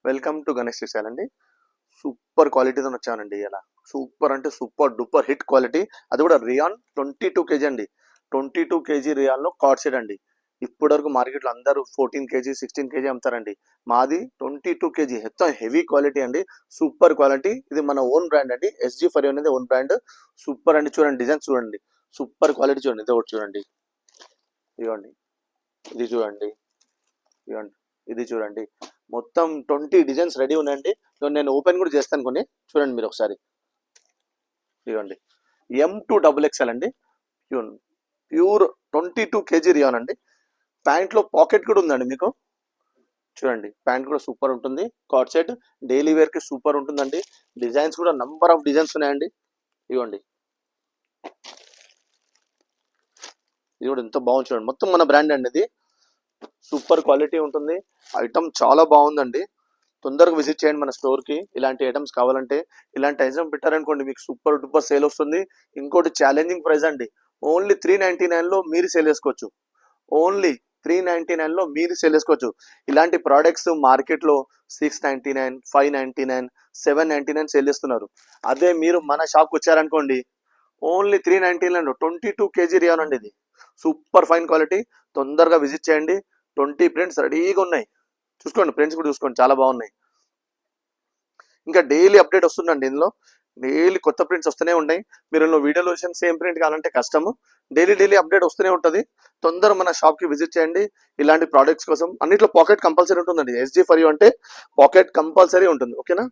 Welcome to Ganesh textile అండి. Super క్వాలిటీతో వచ్చానండి ఇలా. సూపర్ అంటే సూపర్ డూపర్ హిట్ క్వాలిటీ. అది కూడా రియాన్ 22 kg అండి. 22 kg రియాన్లో కార్డ్ సెట్ అండి. ఇప్పటి వరకు మార్కెట్లో అందరూ 14 kg 16 kg అమ్ముతారండి. మాది 22 kg మొత్తం హెవీ క్వాలిటీ అండి. Super quality. ఇది మన ఓన్ బ్రాండ్ అండి. SG ఫర్ యూ అనేది ఓన్ బ్రాండ్. సూపర్ అండి. చూడండి డిజైన్ చూడండి. సూపర్ క్వాలిటీ చూడండి. ఇది ఒకటి చూడండి. ఇదిగోండి. ఇది చూడండి. ఇదిగోండి. ఇది చూడండి. మొత్తం 20 డిజైన్స్ రెడీ ఉన్నాయండి. నేను ఓపెన్ కూడా చేస్తాను కొన్ని. చూడండి మీరు ఒకసారి. ఇదిగోండి. M2XXL అండి. ప్యూర్ 22 kg రియాన్ అండి. ప్యాంట్లో పాకెట్ కూడా ఉందండి మీకు. చూడండి ప్యాంట్ కూడా సూపర్ ఉంటుంది. కార్డ్ సెట్ డైలీ వేర్ కి సూపర్ ఉంటుందండి. డిజైన్స్ కూడా నంబర్ ఆఫ్ డిజైన్స్ ఉన్నాయండి. ఇదిగోండి. ఇది కూడా ఎంత బాగుంది చూడండి. మొత్తం మన బ్రాండ్ అండి. ఇది సూపర్ క్వాలిటీ ఉంటుంది. ఐటమ్ చాలా బాగుందండి. తొందరగా విజిట్ చేయండి మన స్టోర్ కి. ఇలాంటి ఐటమ్స్ కావాలంటే ఇలాంటి ఐటమ్ పెట్టారనుకోండి మీకు సూపర్ డూపర్ సేల్ వస్తుంది. ఇంకోటి ఛాలెంజింగ్ ప్రైస్ అండి. ఓన్లీ 399 లో మీరు సేల్ చేసుకోవచ్చు. ఓన్లీ 399 లో మీరు సేల్ చేసుకోవచ్చు. ఇలాంటి ప్రోడక్ట్స్ మార్కెట్ లో 699, 599, 799 సేల్ చేస్తున్నారు. అదే మీరు మన షాప్ కి వచ్చారనుకోండి ఓన్లీ 399 22 kg రియాన్ అండి. ఇది సూపర్ ఫైన్ క్వాలిటీ. తొందరగా విజిట్ చేయండి. 20 ప్రింట్స్ రెడీగా ఉన్నాయి. చూసుకోండి ప్రింట్స్ కూడా చూసుకోండి చాలా బాగున్నాయి. ఇంకా డైలీ అప్డేట్ వస్తుందండి. ఇందులో డైలీ కొత్త ప్రింట్స్ వస్తూనే ఉంటాయి. మీరు వీడియోలో చూసిన సేమ్ ప్రింట్ కావాలంటే కష్టము. డైలీ అప్డేట్ వస్తూనే ఉంటుంది. తొందర మన షాప్ కి విజిట్ చేయండి. ఇలాంటి ప్రోడక్ట్స్ కోసం అన్నిట్లో పాకెట్ కంపల్సరీ ఉంటుందండి. SG ఫర్ యూ అంటే పాకెట్ కంపల్సరీ ఉంటుంది. ఓకేనా.